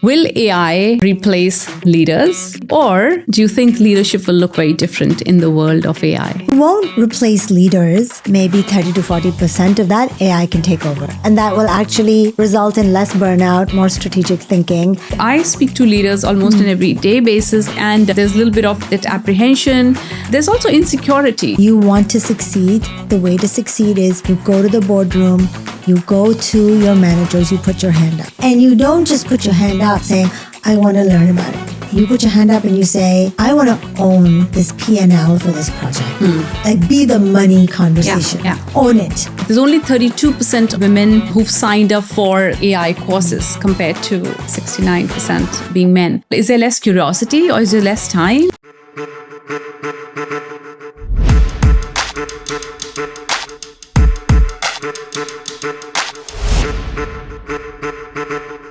Will AI replace leaders, or do you think leadership will look very different in the world of AI? It won't replace leaders. Maybe 30 to 40% of that AI can take over. And that will actually result in less burnout, more strategic thinking. I speak to leaders almost on an everyday basis, and there's a little bit of that apprehension. There's also insecurity. You want to succeed. The way to succeed is you go to the boardroom, you go to your managers, you put your hand up. And you don't just put your hand up saying, I want to learn about it. You put your hand up and you say, I want to own this P&L for this project. Like, be the money conversation. Own it. There's only 32% of women who've signed up for AI courses compared to 69% being men. Is there less curiosity or is there less time?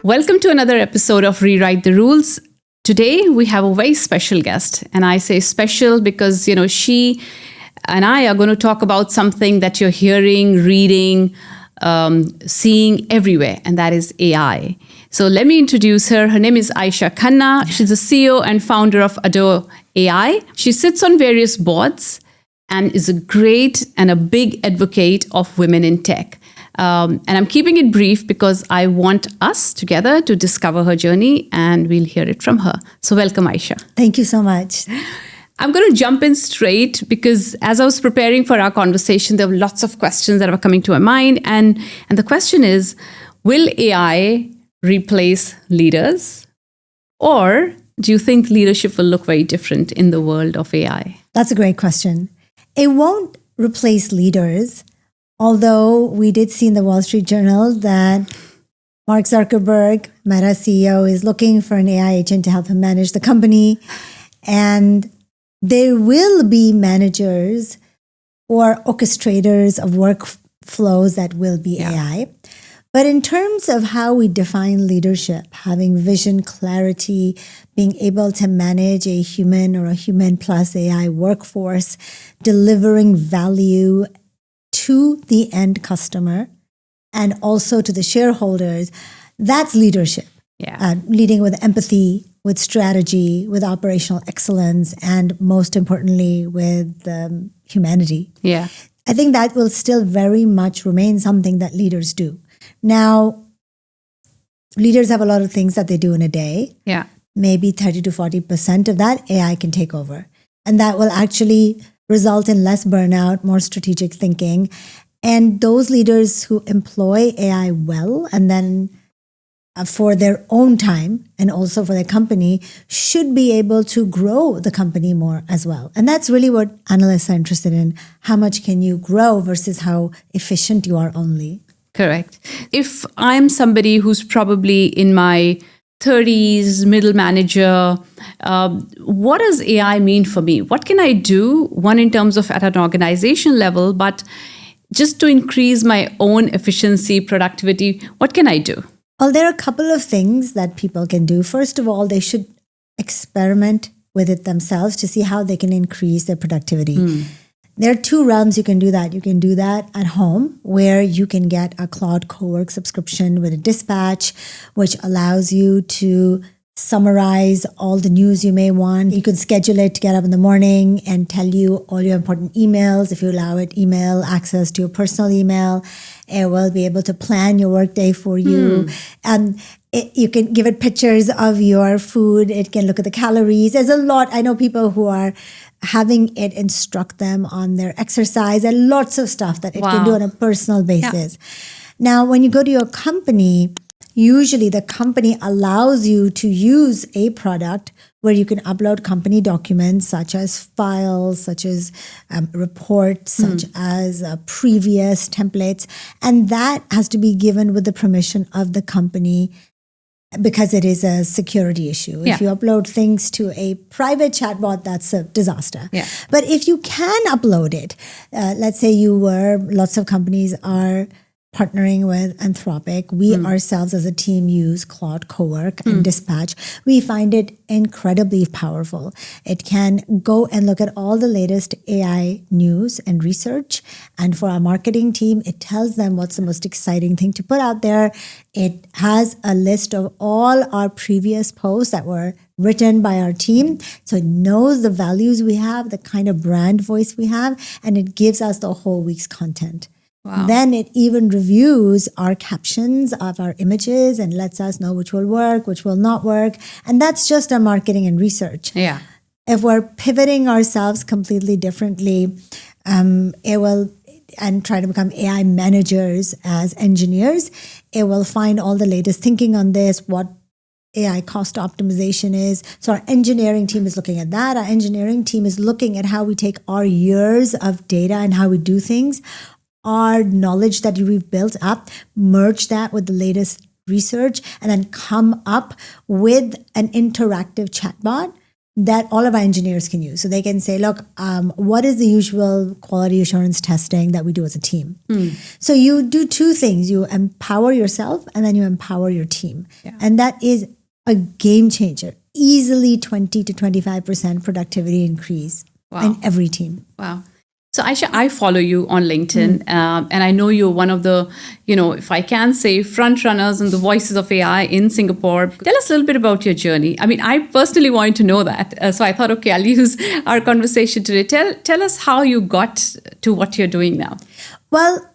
Welcome to another episode of Rewrite the Rules. Today, we have a very special guest. And I say special because, she and I are going to talk about something that you're hearing, reading, seeing everywhere, and that is AI. So let me introduce her. Her name is Ayesha Khanna. She's the CEO and founder of Adore AI. She sits on various boards and is a great and a big advocate of women in tech. And I'm keeping it brief because I want us together to discover her journey, and we'll hear it from her. So welcome, Ayesha. Thank you so much. I'm going to jump in straight because as I was preparing for our conversation, there were lots of questions that were coming to my mind. And the question is, will AI replace leaders? Or do you think leadership will look very different in the world of AI? That's a great question. It won't replace leaders. Although we did see in the Wall Street Journal that Mark Zuckerberg, Meta CEO, is looking for an AI agent to help him manage the company. And there will be managers or orchestrators of workflows that will be AI. But in terms of how we define leadership, having vision, clarity, being able to manage a human or a human plus AI workforce, delivering value to the end customer and also to the shareholders, that's leadership. Leading with empathy, with strategy, with operational excellence, and most importantly, with humanity. I think that will still very much remain something that leaders do. Now, leaders have a lot of things that they do in a day. Maybe 30 to 40% of that AI can take over. And that will actually result in less burnout, more strategic thinking. And those leaders who employ AI well and then for their own time and also for their company should be able to grow the company more as well. And that's really what analysts are interested in. How much can you grow versus how efficient you are only? Correct. If I'm somebody who's probably in my 30s, middle manager, what does AI mean for me? What can I do? One, in terms of at an organization level, but just to increase my own efficiency, productivity, what can I do? Well, there are a couple of things that people can do. First of all, they should experiment with it themselves to see how they can increase their productivity. There are two realms you can do that. You can do that at home, where you can get a Claude Cowork subscription with a dispatch, which allows you to summarize all the news you may want. You can schedule it to get up in the morning and tell you all your important emails. If you allow it email access to your personal email, it will be able to plan your workday for you. You can give it pictures of your food. It can look at the calories. There's a lot. I know people who are having it instruct them on their exercise and lots of stuff that it can do on a personal basis. Now, when you go to your company, usually the company allows you to use a product where you can upload company documents such as files, such as reports, such as previous templates. And that has to be given with the permission of the company because it is a security issue. If you upload things to a private chatbot, that's a disaster. But if you can upload it, let's say lots of companies are partnering with Anthropic. We ourselves as a team use Claude Cowork and Dispatch. We find it incredibly powerful. It can go and look at all the latest AI news and research. And for our marketing team, it tells them what's the most exciting thing to put out there. It has a list of all our previous posts that were written by our team. So it knows the values we have, the kind of brand voice we have, and it gives us the whole week's content. Wow. Then it even reviews our captions of our images and lets us know which will work, which will not work. And that's just our marketing and research. Yeah. If we're pivoting ourselves completely differently, it will, and try to become AI managers as engineers, it will find all the latest thinking on this, what AI cost optimization is. So our engineering team is looking at that. Our engineering team is looking at how we take our years of data and how we do things, our knowledge that we've built up, merge that with the latest research, and then come up with an interactive chatbot that all of our engineers can use. So they can say, look, what is the usual quality assurance testing that we do as a team? So you do two things. You empower yourself and then you empower your team. Yeah. And that is a game changer. Easily 20 to 25% productivity increase in every team. Wow. So Ayesha, I follow you on LinkedIn, and I know you're one of the, if I can say, front runners and the voices of AI in Singapore. Tell us a little bit about your journey. I mean, I personally wanted to know that. So I thought, okay, I'll use our conversation today. Tell us how you got to what you're doing now. Well,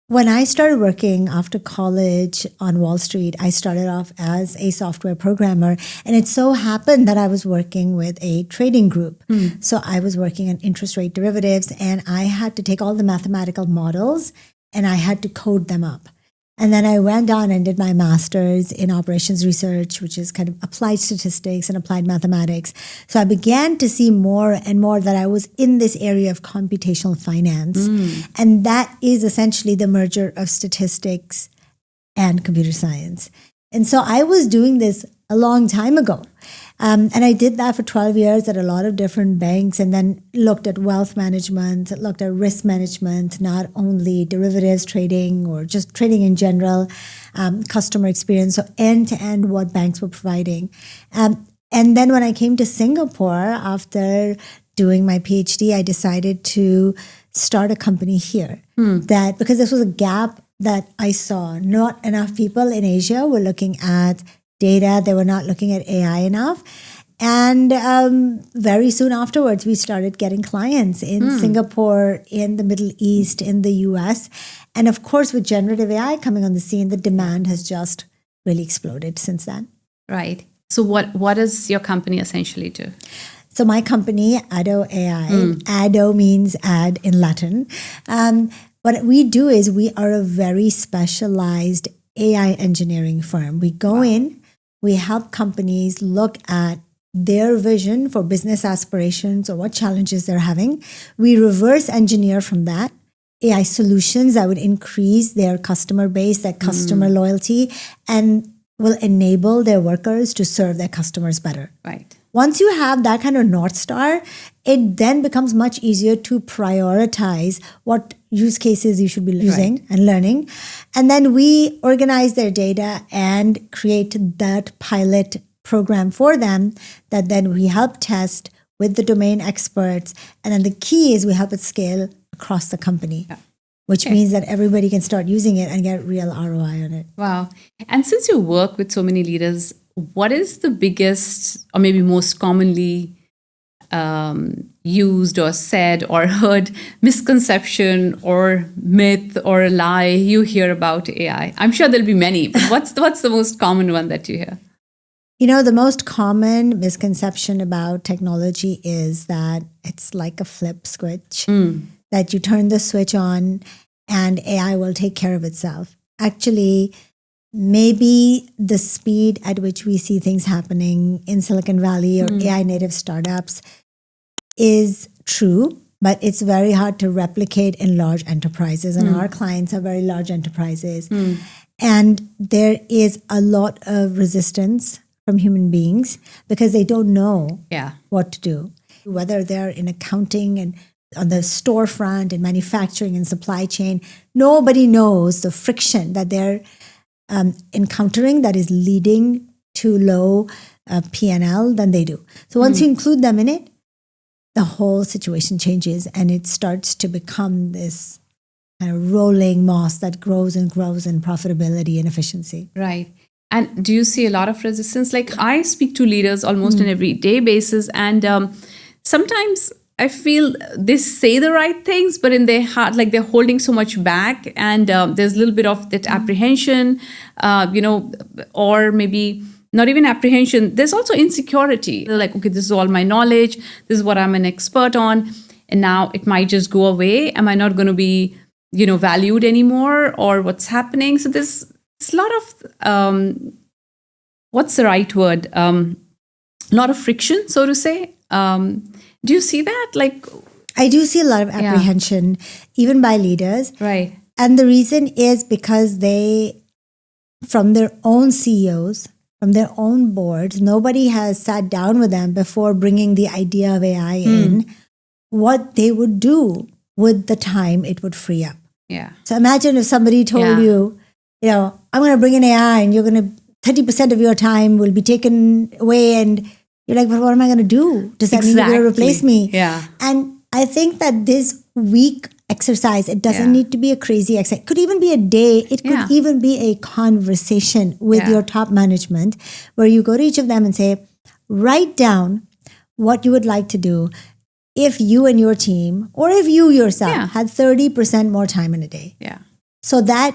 when I started working after college on Wall Street, I started off as a software programmer. And it so happened that I was working with a trading group. So I was working on interest rate derivatives, and I had to take all the mathematical models and I had to code them up. And then I went on and did my master's in operations research, which is kind of applied statistics and applied mathematics. So I began to see more and more that I was in this area of computational finance. And that is essentially the merger of statistics and computer science. And so I was doing this a long time ago. And I did that for 12 years at a lot of different banks, and then looked at wealth management, looked at risk management, not only derivatives trading or just trading in general, customer experience, so end-to-end what banks were providing. And then when I came to Singapore after doing my PhD, I decided to start a company here. That because this was a gap that I saw. Not enough people in Asia were looking at data. They were not looking at AI enough. And very soon afterwards, we started getting clients in Singapore, in the Middle East, in the US. And of course, with generative AI coming on the scene, the demand has just really exploded since then. Right. So what does your company essentially do? So my company, Addo AI, Addo means add in Latin. What we do is we are a very specialized AI engineering firm. We go in, we help companies look at their vision for business aspirations or what challenges they're having. We reverse engineer from that AI solutions that would increase their customer base, their customer loyalty, and will enable their workers to serve their customers better. Right. Once you have that kind of North Star, it then becomes much easier to prioritize what use cases you should be using and learning. And then we organize their data and create that pilot program for them that then we help test with the domain experts. And then the key is we help it scale across the company, which means that everybody can start using it and get real ROI on it. Wow. And since you work with so many leaders, what is the biggest or maybe most commonly used or said or heard misconception or myth or lie you hear about AI? I'm sure there'll be many, but what's the most common one that you hear? The most common misconception about technology is that it's like a flip switch, that you turn the switch on and AI will take care of itself. Actually, maybe the speed at which we see things happening in Silicon Valley or AI native startups is true, but it's very hard to replicate in large enterprises. And our clients are very large enterprises. And there is a lot of resistance from human beings because they don't know what to do. Whether they're in accounting and on the storefront, in manufacturing and supply chain, nobody knows the friction that they're encountering that is leading to low P&L than they do. So once you include them in it, the whole situation changes and it starts to become this kind of rolling moss that grows and grows in profitability and efficiency. Right. And do you see a lot of resistance? Like I speak to leaders almost on an everyday basis, and sometimes I feel they say the right things, but in their heart, like they're holding so much back, and there's a little bit of that apprehension, or maybe not even apprehension. There's also insecurity. They're like, okay, this is all my knowledge. This is what I'm an expert on, and now it might just go away. Am I not going to be, valued anymore, or what's happening? So there's a lot of what's the right word? A lot of friction, so to say. Do you see that? Like, I do see a lot of apprehension, even by leaders. Right. And the reason is because they, from their own CEOs, from their own boards, nobody has sat down with them before bringing the idea of AI in, what they would do with the time it would free up. Yeah. So imagine if somebody told you, I'm going to bring in AI and you're going to, 30% of your time will be taken away, and you're like, but what am I going to do? Does that mean you're going to replace me? Yeah. And I think that this week exercise, it doesn't need to be a crazy exercise. It could even be a day. It could even be a conversation with your top management where you go to each of them and say, write down what you would like to do if you and your team, or if you yourself had 30% more time in a day. Yeah. So that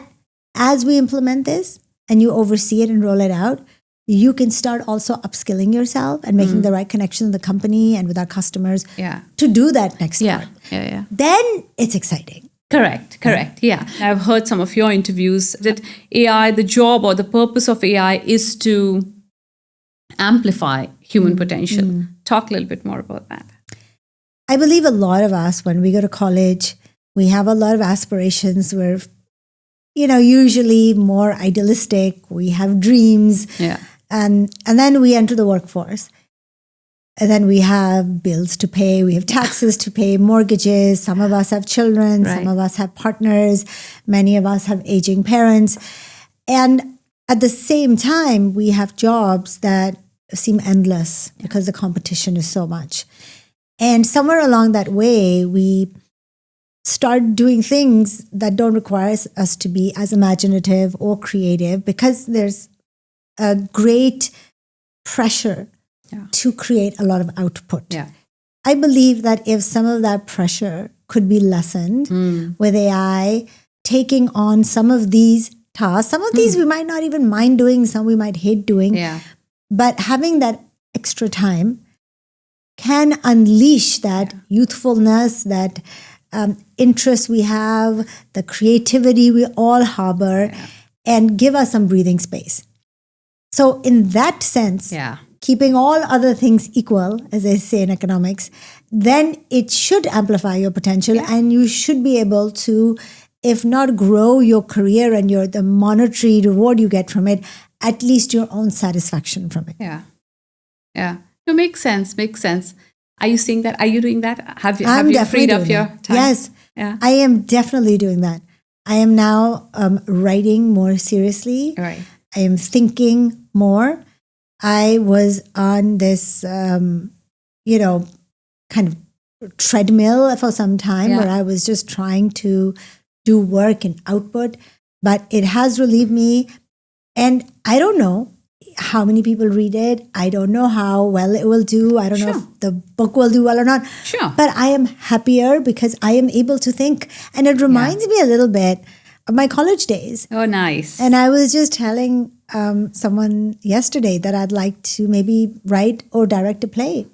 as we implement this and you oversee it and roll it out, you can start also upskilling yourself and making the right connections with the company and with our customers to do that next part. Yeah. Then it's exciting. Correct. Yeah. I've heard some of your interviews that AI, the job or the purpose of AI is to amplify human potential. Talk a little bit more about that. I believe a lot of us, when we go to college, we have a lot of aspirations. We're, usually more idealistic. We have dreams. Yeah. And then we enter the workforce. And then we have bills to pay. We have taxes to pay, mortgages. Some of us have children. Right. Some of us have partners. Many of us have aging parents. And at the same time, we have jobs that seem endless because the competition is so much. And somewhere along that way, we start doing things that don't require us to be as imaginative or creative because there's a great pressure to create a lot of output. Yeah. I believe that if some of that pressure could be lessened with AI, taking on some of these tasks, some of these we might not even mind doing, some we might hate doing, but having that extra time can unleash that youthfulness, that interest we have, the creativity we all harbor, and give us some breathing space. So in that sense, keeping all other things equal, as they say in economics, then it should amplify your potential and you should be able to, if not grow your career and the monetary reward you get from it, at least your own satisfaction from it. Yeah. It makes sense. Are you seeing that? Are you doing that? Have you freed up your time? Yes. Yeah. I am definitely doing that. I am now writing more seriously. Right. I am thinking more. I was on this, kind of treadmill for some time where I was just trying to do work and output, but it has relieved me. And I don't know how many people read it. I don't know how well it will do. I don't know if the book will do well or not. Sure. But I am happier because I am able to think. And it reminds me a little bit of my college days. Oh, nice. And I was just telling someone yesterday that I'd like to maybe write or direct a play.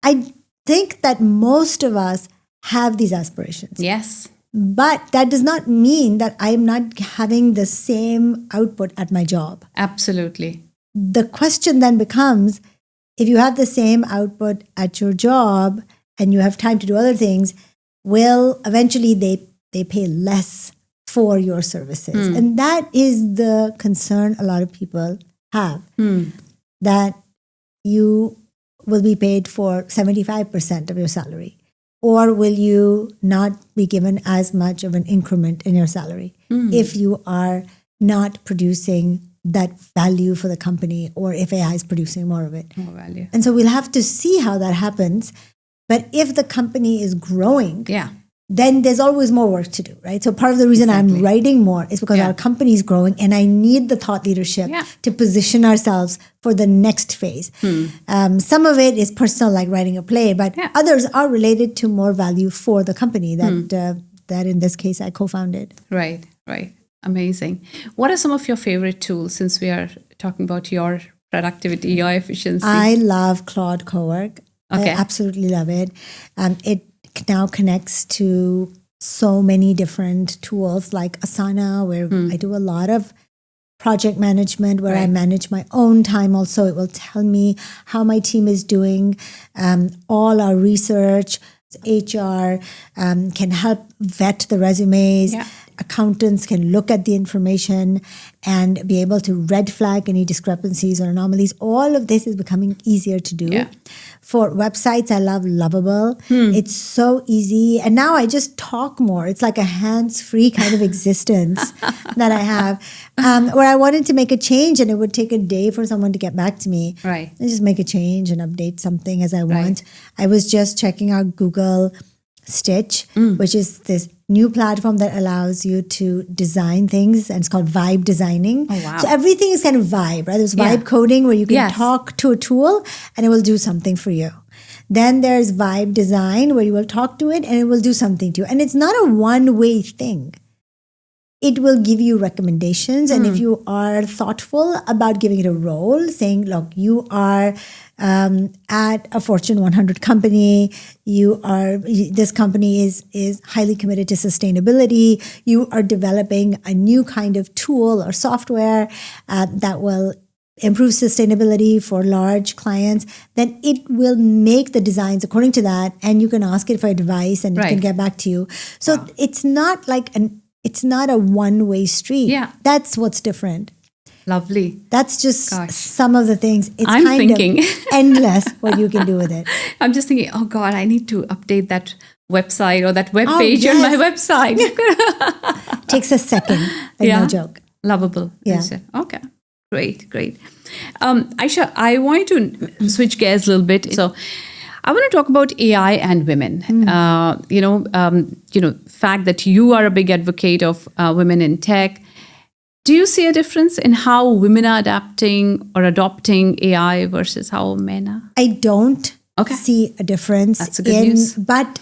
I think that most of us have these aspirations. Yes. But that does not mean that I'm not having the same output at my job. Absolutely. The question then becomes, if you have the same output at your job and you have time to do other things, will eventually they pay less for your services? And that is the concern a lot of people have, that you will be paid for 75% of your salary, or will you not be given as much of an increment in your salary if you are not producing that value for the company, or if AI is producing more of it? More value. And so we'll have to see how that happens. But if the company is growing, then there's always more work to do, right? So part of the reason I'm writing more is because our company is growing, and I need the thought leadership to position ourselves for the next phase. Some of it is personal, like writing a play, but others are related to more value for the company that in this case I co-founded. Right. Amazing. What are some of your favorite tools, since we are talking about your productivity, your efficiency? I love Claude Cowork. Okay. I absolutely love it. It now connects to so many different tools like Asana, where I do a lot of project management, where I manage my own time also. It will tell me how my team is doing. All our research, HR can help vet the resumes. Accountants can look at the information and be able to red flag any discrepancies or anomalies. All of this is becoming easier to do. For websites, I love Lovable. It's so easy. And now I just talk more. It's like a hands-free kind of existence that I have, where I wanted to make a change and it would take a day for someone to get back to me. Right. I just make a change and update something as I want. I was just checking out Google Stitch, which is this new platform that allows you to design things, and it's called vibe designing. Oh, wow. So everything is kind of vibe, right? There's vibe coding where you can talk to a tool and it will do something for you. Then there's vibe design where you will talk to it and it will do something to you. And it's not a one-way thing. It will give you recommendations. And if you are thoughtful about giving it a role, saying, look, you are at a Fortune 100 company, this company is highly committed to sustainability, you are developing a new kind of tool or software that will improve sustainability for large clients, then it will make the designs according to that, and you can ask it for advice and it can get back to you. So it's not like it's not a one-way street. That's what's different. Lovely. That's just some of the things. It's I'm kind thinking. of endless what you can do with it. I'm just thinking, oh God, I need to update that website or that web page on my website. Takes a second, like no joke. Lovable. Okay. Great. Ayesha, I want to switch gears a little bit. So I want to talk about AI and women. Fact that you are a big advocate of women in tech. Do you see a difference in how women are adapting or adopting AI versus how men are? I don't see a difference. That's a good news. But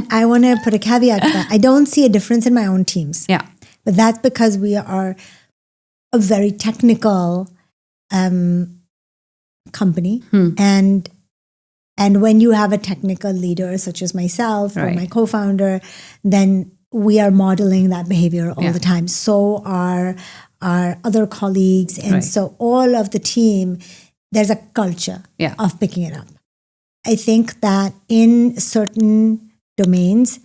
I want to put a caveat to that. I don't see a difference in my own teams. But that's because we are a very technical company. And when you have a technical leader such as myself or my co-founder, then we are modeling that behavior all the time. So are our other colleagues. And so all of the team, there's a culture of picking it up. I think that in certain domains,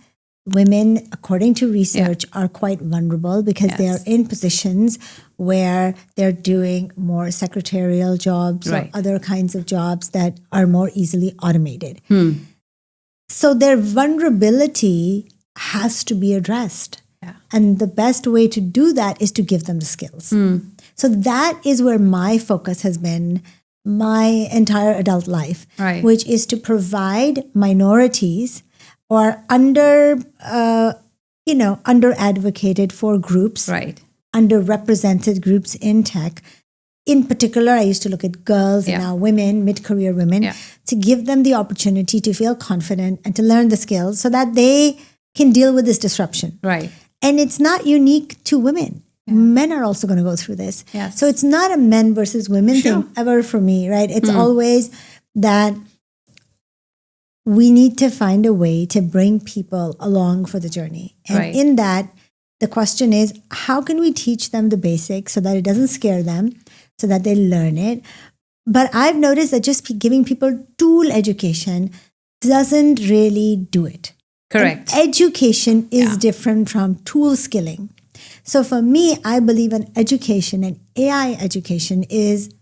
women, according to research, are quite vulnerable because they are in positions where they're doing more secretarial jobs or other kinds of jobs that are more easily automated. So their vulnerability has to be addressed. And the best way to do that is to give them the skills. So that is where my focus has been my entire adult life, which is to provide minorities or under-advocated for groups, underrepresented groups in tech. In particular, I used to look at girls and now women, mid-career women, to give them the opportunity to feel confident and to learn the skills so that they can deal with this disruption. And it's not unique to women. Men are also going to go through this. So it's not a men versus women thing ever for me, right? It's always that we need to find a way to bring people along for the journey. And in that, the question is, how can we teach them the basics so that it doesn't scare them, so that they learn it? But I've noticed that just giving people tool education doesn't really do it. Correct. And education is different from tool skilling. So for me, I believe in education, and AI education is,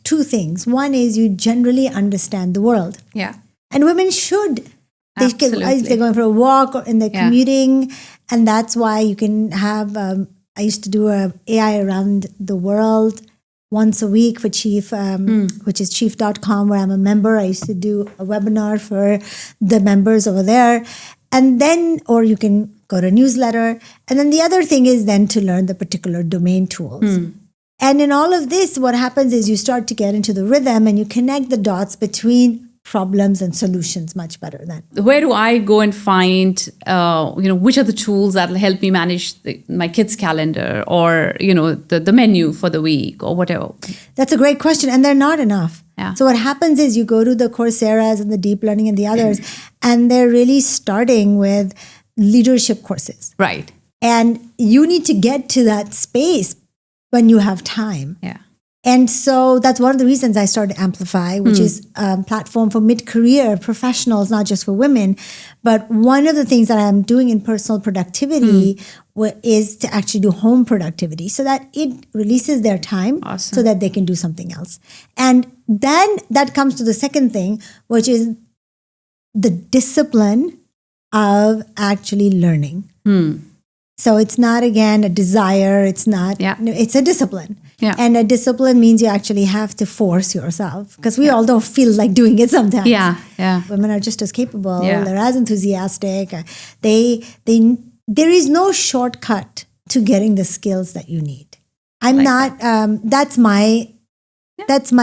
two things. One is you generally understand the world. And women should Absolutely. They're going for a walk or in they're Yeah. commuting. And that's why you can have, I used to do a AI around the world once a week for Chief, which is chief.com, where I'm a member. I used to do a webinar for the members over there. And then, or you can go to a newsletter. And then the other thing is then to learn the particular domain tools. And in all of this, what happens is you start to get into the rhythm and you connect the dots between problems and solutions much better then. Where do I go and find, which are the tools that will help me manage my kids' calendar or, the menu for the week or whatever? That's a great question. And they're not enough. Yeah. So what happens is you go to the Coursera's and the deep learning and the others, and they're really starting with leadership courses. Right. And you need to get to that space when you have time. Yeah. And so that's one of the reasons I started Amplify, which is a platform for mid-career professionals, not just for women. But one of the things that I'm doing in personal productivity is to actually do home productivity so that it releases their time so that they can do something else. And then that comes to the second thing, which is the discipline of actually learning. So it's not, again, a desire. It's not, it's a discipline. Yeah. And a discipline means you actually have to force yourself because we all don't feel like doing it sometimes. Yeah. Yeah. Women are just as capable. Yeah. They're as enthusiastic. There is no shortcut to getting the skills that you need. That's my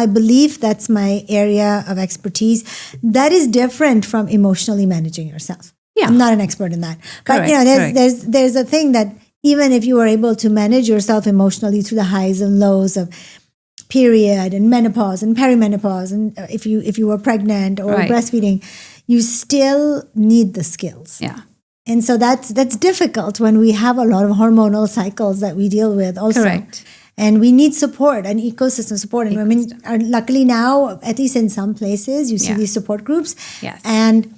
belief. That's my area of expertise. That is different from emotionally managing yourself. Yeah. I'm not an expert in that. But Correct. there's a thing that even if you are able to manage yourself emotionally through the highs and lows of period and menopause and perimenopause, and if you were pregnant or breastfeeding, you still need the skills. Yeah. And so that's difficult when we have a lot of hormonal cycles that we deal with also. Correct. And we need support and ecosystem support. And women are luckily now, at least in some places, you see these support groups. Yes. And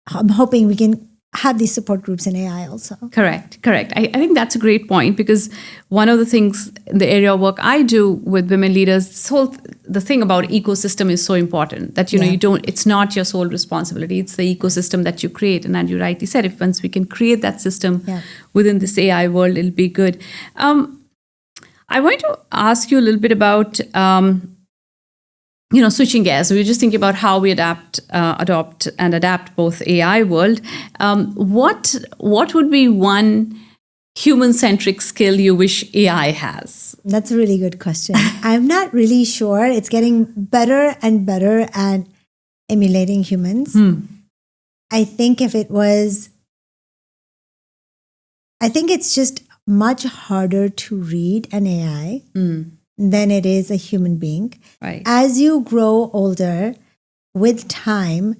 I'm hoping we can have these support groups in AI also. Correct. I think that's a great point because one of the things in the area of work I do with women leaders, the thing about ecosystem is so important that, it's not your sole responsibility. It's the ecosystem that you create. And as you rightly said, if once we can create that system within this AI world, it'll be good. I want to ask you a little bit about, switching gears. We were just thinking about how we adopt and adapt both AI world. What would be one human-centric skill you wish AI has? That's a really good question. I'm not really sure. It's getting better and better at emulating humans. I think it's just much harder to read an AI than it is a human being. Right. As you grow older, with time,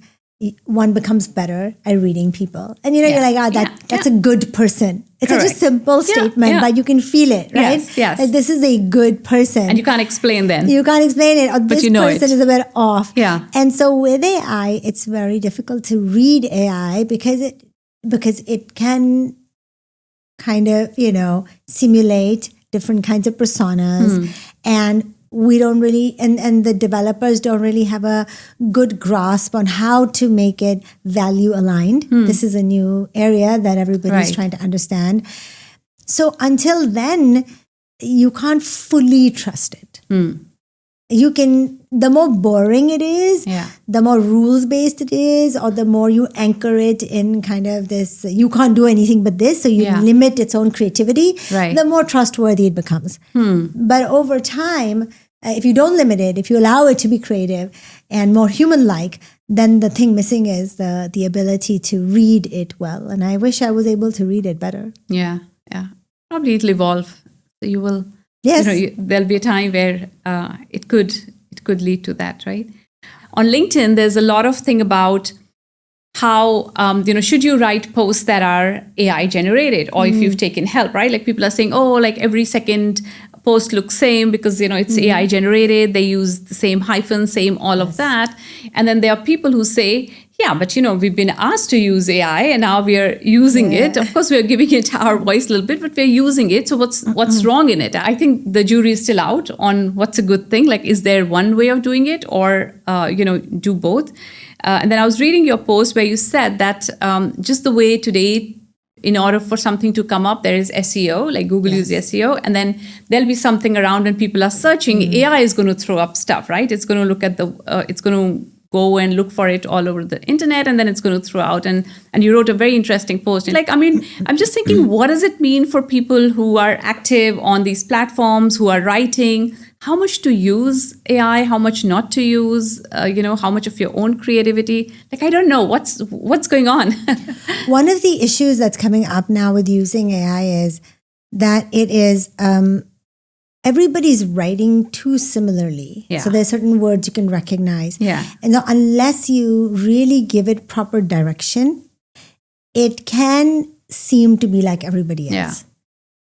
one becomes better at reading people. And you're like, that's a good person. It's such a simple statement, but you can feel it, right? Yes. Like, this is a good person. And you can't explain then. You can't explain it. Or But this you know person it. is a bit off. Yeah. And so with AI, it's very difficult to read AI because it can kind of, simulate different kinds of personas. And we don't really, and the developers don't really have a good grasp on how to make it value aligned. This is a new area that everybody's trying to understand. So until then, you can't fully trust it. You can, the more boring it is, the more rules-based it is, or the more you anchor it in kind of this, you can't do anything but this, so you limit its own creativity, the more trustworthy it becomes. But over time, if you don't limit it, if you allow it to be creative and more human-like, then the thing missing is the ability to read it well. And I wish I was able to read it better. Yeah. Probably it'll evolve. So you will... Yes. There'll be a time where it could lead to that, right? On LinkedIn, there's a lot of thing about how, should you write posts that are AI generated or if you've taken help, right? Like people are saying, like every second post looks same because, it's AI generated. They use the same hyphen, same all of that. And then there are people who say, Yeah, but we've been asked to use AI and now we are using it. Of course, we are giving it our voice a little bit, but we're using it. So what's wrong in it? I think the jury is still out on what's a good thing. Like, is there one way of doing it or, do both? And then I was reading your post where you said that just the way today, in order for something to come up, there is SEO, like Google uses SEO, and then there'll be something around when people are searching, AI is going to throw up stuff, right? It's going to look at it's going to go and look for it all over the internet, and then it's going to throw out. And you wrote a very interesting post. Like, I'm just thinking, what does it mean for people who are active on these platforms, who are writing? How much to use AI? How much not to use? How much of your own creativity? Like, I don't know what's going on. One of the issues that's coming up now with using AI is that it is everybody's writing too similarly. Yeah. So there's certain words you can recognize. Yeah. And so unless you really give it proper direction, it can seem to be like everybody else. Yeah.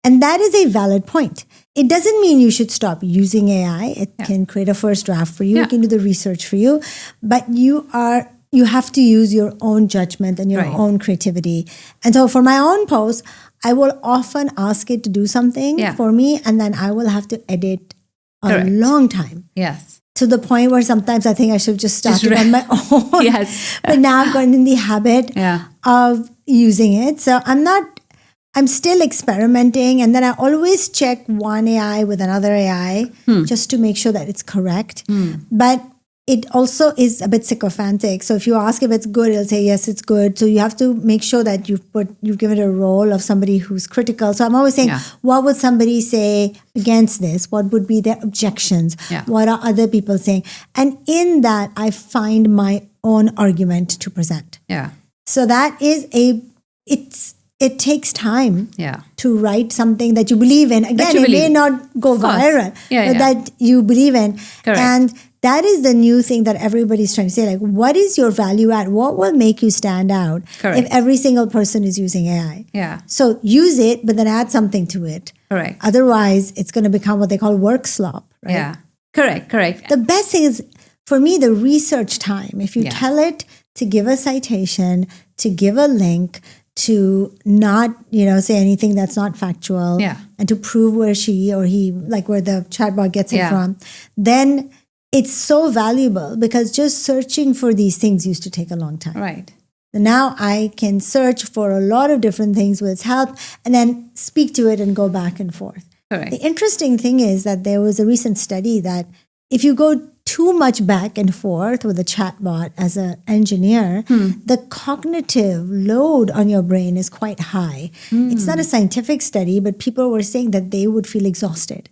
And that is a valid point. It doesn't mean you should stop using AI. It can create a first draft for you. Yeah. It can do the research for you. But you have to use your own judgment and your own creativity. And so for my own posts, I will often ask it to do something for me, and then I will have to edit a long time. Yes. To the point where sometimes I think I should have just started on my own. Yes. But now I've gotten in the habit of using it. So I'm still experimenting, and then I always check one AI with another AI just to make sure that it's correct. But it also is a bit sycophantic. So if you ask if it's good, it'll say, yes, it's good. So you have to make sure that you've given it a role of somebody who's critical. So I'm always saying, what would somebody say against this? What would be their objections? What are other people saying? And in that, I find my own argument to present. Yeah. So that is it takes time to write something that you believe in. Again, it may not go viral, but that you believe in. Correct. And that is the new thing that everybody's trying to say. Like, what is your value add? What will make you stand out if every single person is using AI? Yeah. So use it, but then add something to it. Correct. Otherwise, it's going to become what they call work slop. Right? Yeah. Correct. The best thing is, for me, the research time. If you tell it to give a citation, to give a link, to not, say anything that's not factual, and to prove where she or he, like where the chatbot gets it from, then it's so valuable, because just searching for these things used to take a long time. Right. Now I can search for a lot of different things with its help and then speak to it and go back and forth. Correct. The interesting thing is that there was a recent study that if you go too much back and forth with a chatbot as an engineer, the cognitive load on your brain is quite high. It's not a scientific study, but people were saying that they would feel exhausted.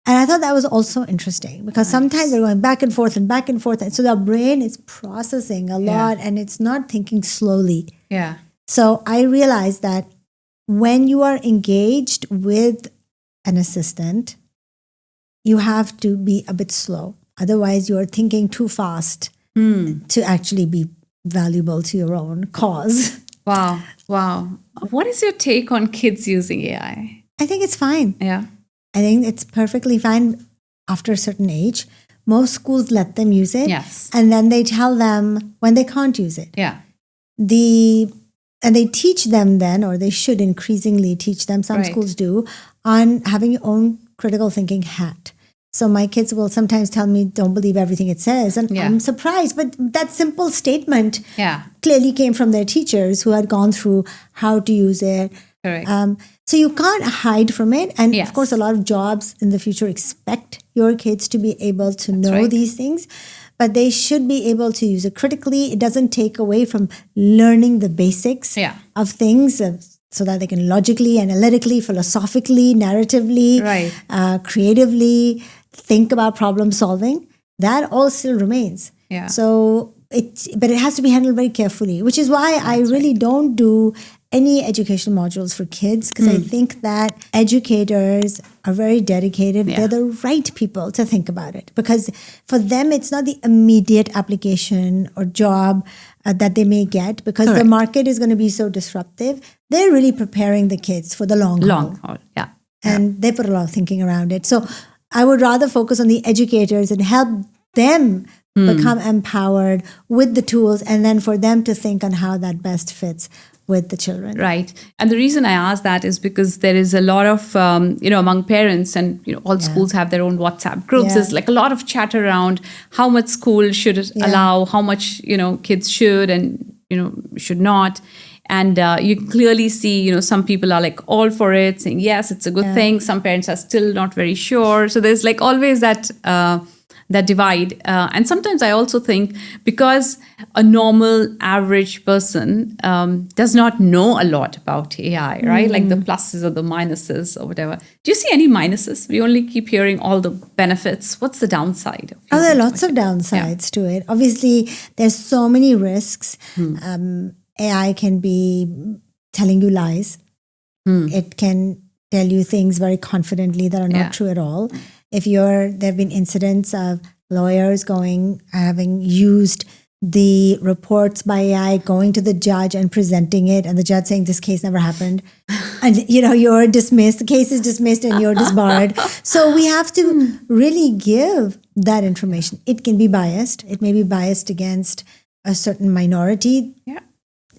And I thought that was also interesting, because sometimes they're going back and forth. And so the brain is processing a lot and it's not thinking slowly. Yeah. So I realized that when you are engaged with an assistant, you have to be a bit slow. Otherwise, you're thinking too fast to actually be valuable to your own cause. Wow. What is your take on kids using AI? I think it's fine. Yeah. I think it's perfectly fine after a certain age. Most schools let them use it. Yes. And then they tell them when they can't use it. Yeah. And they teach them then, or they should increasingly teach them, some schools do, on having your own critical thinking hat. So my kids will sometimes tell me, don't believe everything it says. And I'm surprised. But that simple statement clearly came from their teachers who had gone through how to use it. Correct. So you can't hide from it. And of course, a lot of jobs in the future expect your kids to be able to know these things. But they should be able to use it critically. It doesn't take away from learning the basics of things, so that they can logically, analytically, philosophically, narratively, creatively think about problem solving. That all still remains. Yeah. So but it has to be handled very carefully, which is why I really don't do any education modules for kids, because I think that educators are very dedicated. They're the right people to think about it, because for them, it's not the immediate application or job that they may get, because the market is going to be so disruptive. They're really preparing the kids for the long haul. Yeah. And they put a lot of thinking around it. So I would rather focus on the educators and help them become empowered with the tools, and then for them to think on how that best fits with the children. Right. And the reason I ask that is because there is a lot of, among parents, and, all schools have their own WhatsApp groups. There's like a lot of chatter around how much school should it allow, how much, kids should and, should not. And you can clearly see, some people are like all for it, saying, yes, it's a good thing. Some parents are still not very sure. So there's like always that divide. And sometimes I also think because a normal average person does not know a lot about AI, right? Like the pluses or the minuses or whatever. Do you see any minuses? We only keep hearing all the benefits. What's the downside? There are lots of downsides to it. Obviously, there's so many risks. AI can be telling you lies. It can tell you things very confidently that are not true at all. There have been incidents of lawyers having used the reports by AI, going to the judge and presenting it, and the judge saying this case never happened. And, you're dismissed, the case is dismissed and you're disbarred. So we have to really give that information. It can be biased. It may be biased against a certain minority. Yeah.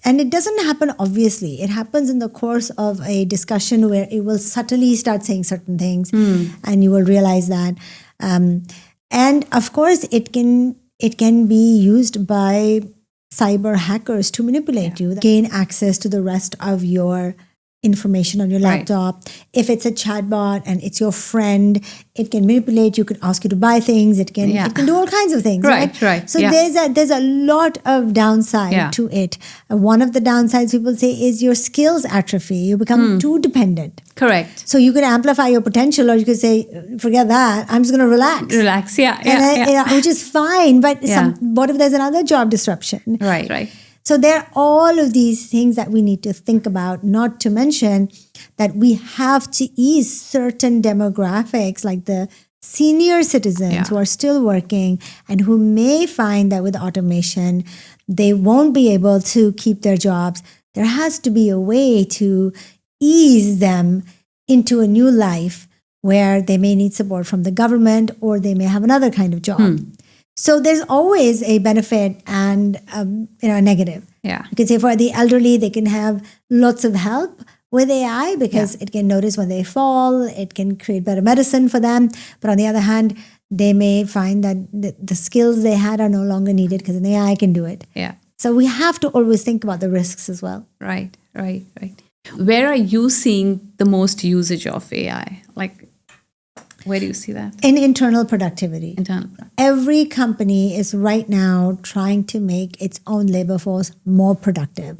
And it doesn't happen obviously. It happens in the course of a discussion where it will subtly start saying certain things, and you will realize that. And of course, it can be used by cyber hackers to manipulate you, gain access to the rest of your information on your laptop. If it's a chatbot and it's your friend, it can manipulate you, can ask you to buy things, it can do all kinds of things. Right. So there's a lot of downside to it. One of the downsides people say is your skills atrophy. You become too dependent. Correct. So you can amplify your potential, or you could say, forget that, I'm just going to relax. Which is fine, but what if there's another job disruption? Right. So there are all of these things that we need to think about, not to mention that we have to ease certain demographics, like the senior citizens who are still working and who may find that with automation, they won't be able to keep their jobs. There has to be a way to ease them into a new life where they may need support from the government, or they may have another kind of job. So there's always a benefit and a negative. Yeah. You can say for the elderly, they can have lots of help with AI because it can notice when they fall. It can create better medicine for them. But on the other hand, they may find that the skills they had are no longer needed because an AI can do it. Yeah. So we have to always think about the risks as well. Right. Where are you seeing the most usage of AI? Like, where do you see that? In internal productivity. Every company is right now trying to make its own labor force more productive.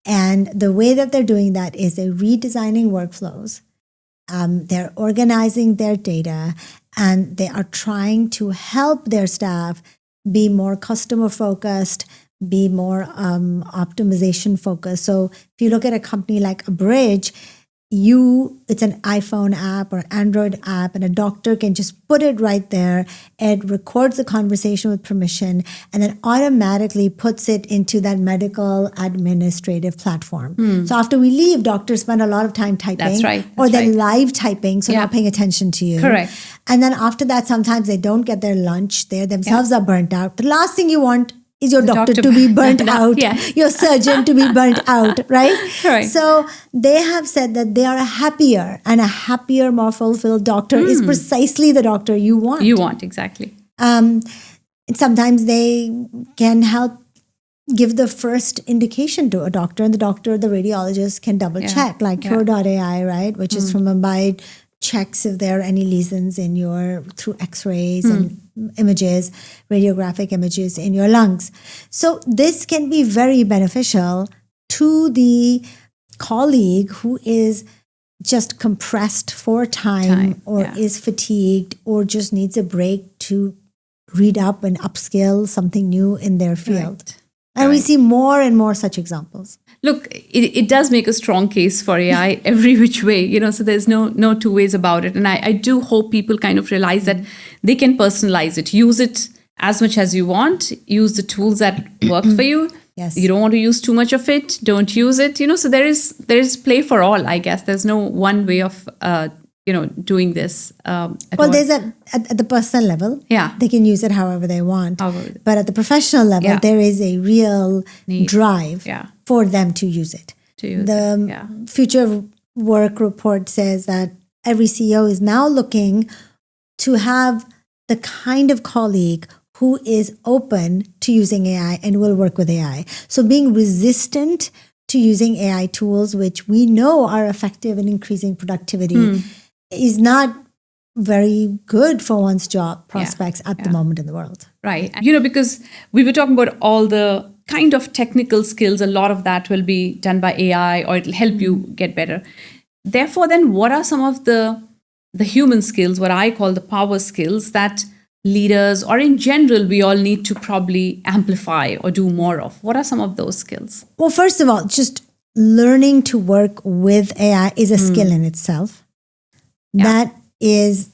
And the way that they're doing that is they're redesigning workflows. They're organizing their data, and they are trying to help their staff be more customer focused, be more optimization focused. So if you look at a company like a Bridge, it's an iPhone app or Android app, and a doctor can just put it right there. It records the conversation with permission and then automatically puts it into that medical administrative platform. So after we leave, doctors spend a lot of time typing. That's right. Or they're live typing, so not paying attention to you. Correct. And then after that, sometimes they don't get their lunch. They themselves are burnt out. The last thing you want is your doctor to be burnt out, your surgeon to be burnt out, right? Right. So they have said that they are happier, and a happier, more fulfilled doctor is precisely the doctor you want. You want, exactly. And sometimes they can help give the first indication to a doctor, and the radiologist can double check, like Cure.ai, right? Which is from Mumbai, checks if there are any lesions through x-rays and images, radiographic images in your lungs. So this can be very beneficial to the colleague who is just compressed for time or is fatigued or just needs a break to read up and upskill something new in their field. Right. And we see more and more such examples. Look, it does make a strong case for AI every which way, so there's no two ways about it. And I do hope people kind of realize that they can personalize it, use it as much as you want, use the tools that work for you. Yes. You don't want to use too much of it, don't use it, so there is play for all, I guess. There's no one way of doing this at Well, all? there's at the personal level, Yeah. they can use it however they want. However- But at the professional level, Yeah. there is a real Need. drive Yeah. for them to use it. To use The it, yeah. Future Work report says that every CEO is now looking to have the kind of colleague who is open to using AI and will work with AI. So being resistant to using AI tools, which we know are effective in increasing productivity, is not very good for one's job prospects at the moment in the world. Right. Because we were talking about all the kind of technical skills, a lot of that will be done by AI or it'll help you get better. Therefore, then what are some of the human skills, what I call the power skills that leaders or in general we all need to probably amplify or do more of? What are some of those skills? Well, first of all, just learning to work with AI is a skill in itself. Yeah. That is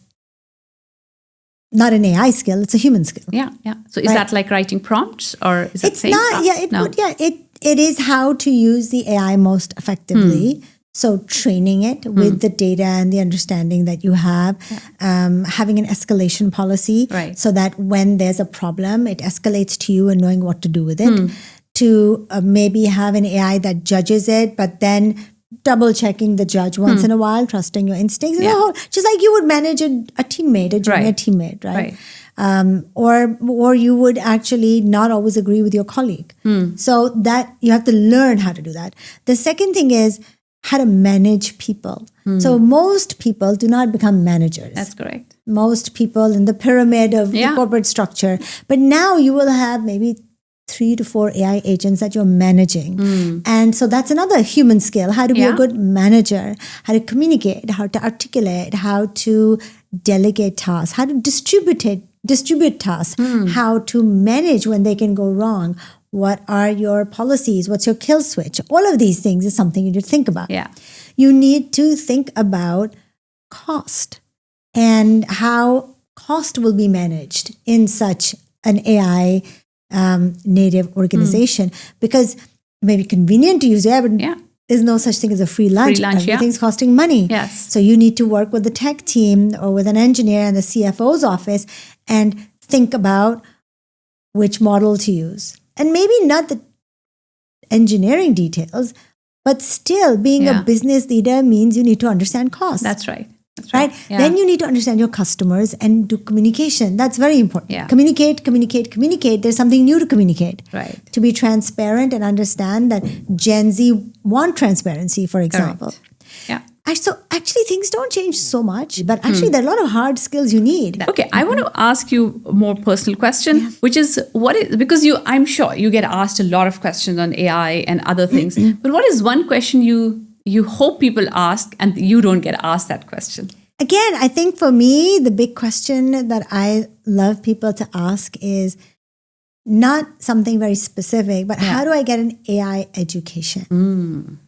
not an AI skill, it's a human skill. Yeah. So is Right. that like writing prompts or is it It's same not, stuff? it is how to use the AI most effectively. So training it with the data and the understanding that you have, having an escalation policy Right. so that when there's a problem, it escalates to you and knowing what to do with it. To maybe have an AI that judges it, but then double checking the judge once in a while, trusting your instincts. Yeah. Just like you would manage a teammate, a junior Right. teammate, right? Right. Or you would actually not always agree with your colleague. So that you have to learn how to do that. The second thing is how to manage people. So most people do not become managers. That's correct. Most people in the pyramid of the Yeah. corporate structure. But now you will have maybe 3 to 4 AI agents that you're managing. And so that's another human skill, how to be a Yeah. good manager, how to communicate, how to articulate, how to delegate tasks, how to distribute tasks, how to manage when they can go wrong. What are your policies? What's your kill switch? All of these things is something you need to think about. Yeah. You need to think about cost and how cost will be managed in such an AI native organization, because it may be convenient to use AI, but Yeah. there's no such thing as a free lunch. Free lunch, yeah. Everything's costing money. Yes. So you need to work with the tech team or with an engineer in the CFO's office and think about which model to use. And maybe not the engineering details, but still being Yeah. a business leader means you need to understand cost. That's right. Right? Yeah. Then you need to understand your customers and do communication. That's very important. Yeah. Communicate. There's something new to communicate. Right. To be transparent and understand that Gen Z want transparency, for example. Yeah. So actually things don't change so much, but actually there are a lot of hard skills you need. Okay, I want to ask you a more personal question, which is because I'm sure you get asked a lot of questions on AI and other things, but what is one question you hope people ask and you don't get asked that question? Again, I think for me, the big question that I love people to ask is not something very specific, but how do I get an AI education?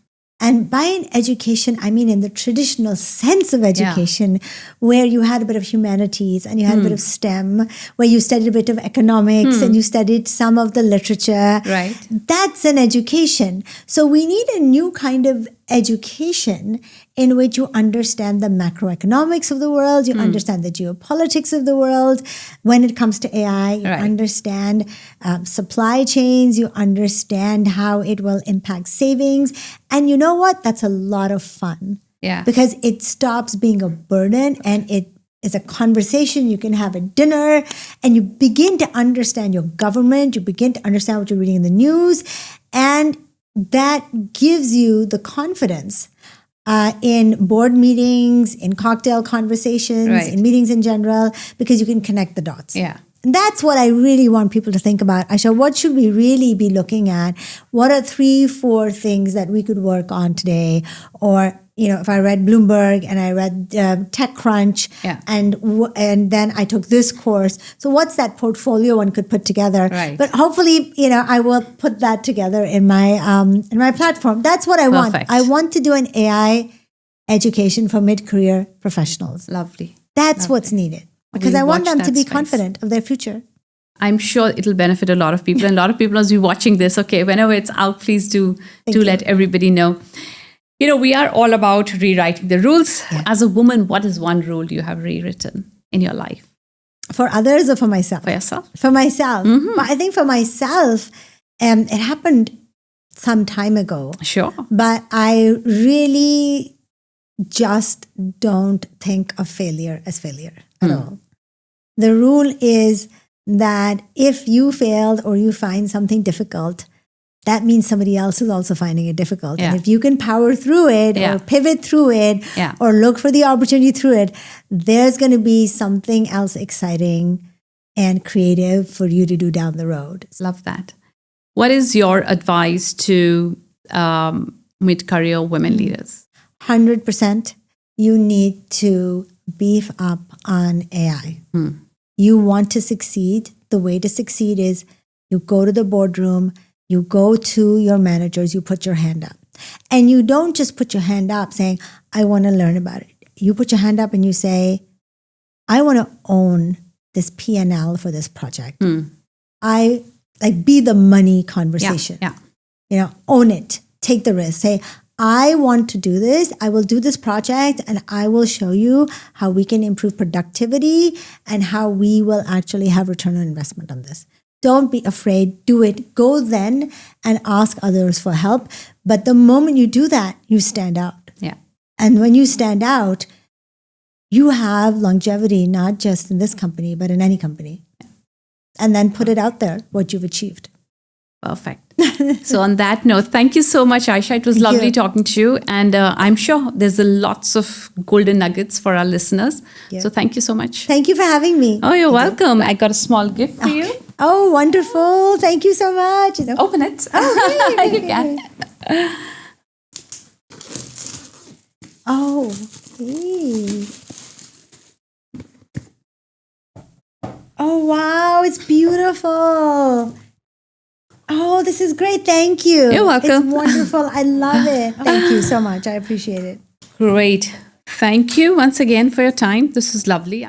And by an education, I mean in the traditional sense of education, where you had a bit of humanities and you had a bit of STEM, where you studied a bit of economics and you studied some of the literature. Right. That's an education. So we need a new kind of education in which you understand the macroeconomics of the world, you understand the geopolitics of the world. When it comes to AI, you understand supply chains, you understand how it will impact savings. And you know what? That's a lot of fun. Yeah. Because it stops being a burden and it is a conversation you can have at dinner, and you begin to understand your government, you begin to understand what you're reading in the news, and that gives you the confidence in board meetings, in cocktail conversations, in meetings in general, because you can connect the dots. Yeah. And that's what I really want people to think about. Ayesha, what should we really be looking at? What are 3-4 things that we could work on today? Or, if I read Bloomberg and I read TechCrunch and then I took this course. So what's that portfolio one could put together? Right. But hopefully, I will put that together in my platform. That's what I want. I want to do an AI education for mid-career professionals. Lovely. That's what's needed. Because I want them to be confident of their future. I'm sure it'll benefit a lot of people. And a lot of people, as you're watching this, okay, whenever it's out, please do let everybody know. We are all about rewriting the rules. Yeah. As a woman, what is one rule you have rewritten in your life? For others or for myself? For yourself. For myself. Mm-hmm. But I think for myself, it happened some time ago. Sure. But I really just don't think of failure as failure at all. The rule is that if you failed or you find something difficult, that means somebody else is also finding it difficult. Yeah. And if you can power through it or pivot through it or look for the opportunity through it, there's going to be something else exciting and creative for you to do down the road. Love that. What is your advice to mid-career women leaders? 100%. You need to beef up on AI. You want to succeed. The way to succeed is you go to the boardroom, you go to your managers, you put your hand up. And you don't just put your hand up saying, I want to learn about it. You put your hand up and you say, I want to own this P&L for this project. I be the money conversation. Own it. Take the risk. Say, I want to do this. I will do this project and I will show you how we can improve productivity and how we will actually have return on investment on this. Don't be afraid. Do it. Go then and ask others for help. But the moment you do that, you stand out. Yeah. And when you stand out, you have longevity, not just in this company, but in any company. And then put it out there, what you've achieved. Perfect. So on that note, thank you so much, Ayesha. It was lovely talking to you. And I'm sure there's lots of golden nuggets for our listeners. So thank you so much. Thank you for having me. Oh, you're welcome. I got a small gift for you. Oh, wonderful. Thank you so much. Open it. Oh, okay. You can. Oh, hey. Oh, wow. It's beautiful. Oh, this is great. Thank you. You're welcome. It's wonderful. I love it. Thank you so much. I appreciate it. Great. Thank you once again for your time. This was lovely.